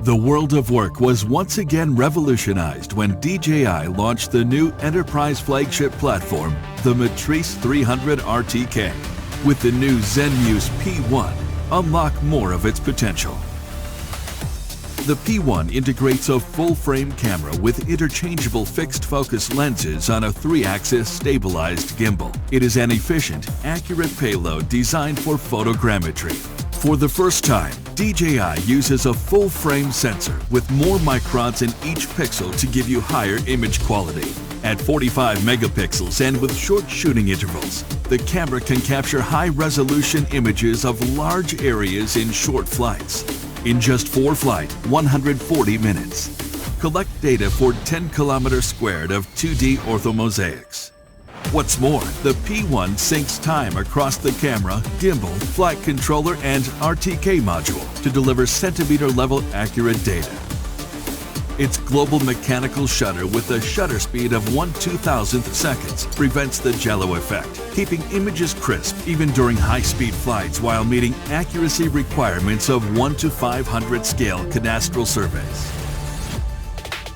The world of work was once again revolutionized when DJI launched the new enterprise flagship platform, the Matrice 300 RTK. With the new Zenmuse P1, unlock more of its potential. The P1 integrates a full-frame camera with interchangeable fixed-focus lenses on a 3-axis stabilized gimbal. It is an efficient, accurate payload designed for photogrammetry. For the first time, DJI uses a full-frame sensor with more microns in each pixel to give you higher image quality. At 45 megapixels and with short shooting intervals, the camera can capture high-resolution images of large areas in short flights. In just 4 flights, 140 minutes. Collect data for 10 kilometers squared of 2D orthomosaics. What's more, the P1 syncs time across the camera, gimbal, flight controller, and RTK module to deliver centimeter-level accurate data. Its global mechanical shutter with a shutter speed of 1/2000th seconds prevents the jello effect, keeping images crisp even during high-speed flights while meeting accuracy requirements of 1:500 scale cadastral surveys.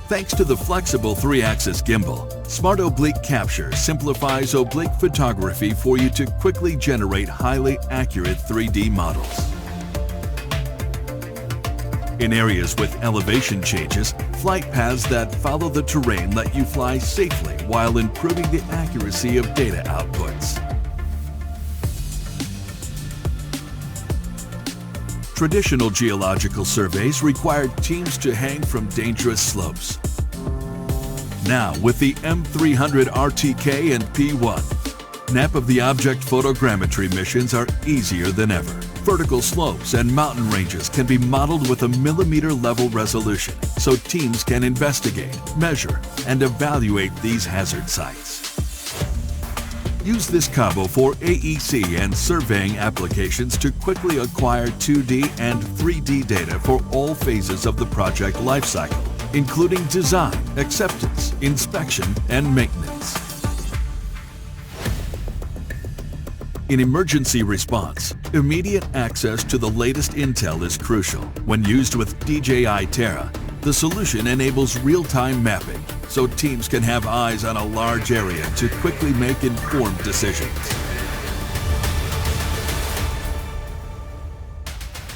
Thanks to the flexible 3-axis gimbal, Smart Oblique Capture simplifies oblique photography for you to quickly generate highly accurate 3D models. In areas with elevation changes, flight paths that follow the terrain let you fly safely while improving the accuracy of data outputs. Traditional geological surveys required teams to hang from dangerous slopes. Now, with the M300 RTK and P1, map of the object photogrammetry missions are easier than ever. Vertical slopes and mountain ranges can be modeled with a millimeter-level resolution, so teams can investigate, measure, and evaluate these hazard sites. Use this combo for AEC and surveying applications to quickly acquire 2D and 3D data for all phases of the project lifecycle, including design, acceptance, inspection, and maintenance. In emergency response, immediate access to the latest intel is crucial. When used with DJI Terra, the solution enables real-time mapping, so teams can have eyes on a large area to quickly make informed decisions.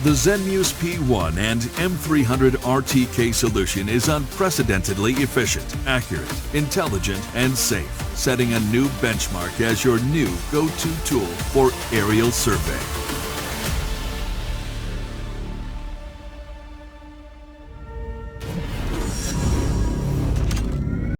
The Zenmuse P1 and M300 RTK solution is unprecedentedly efficient, accurate, intelligent, and safe, setting a new benchmark as your new go-to tool for aerial survey.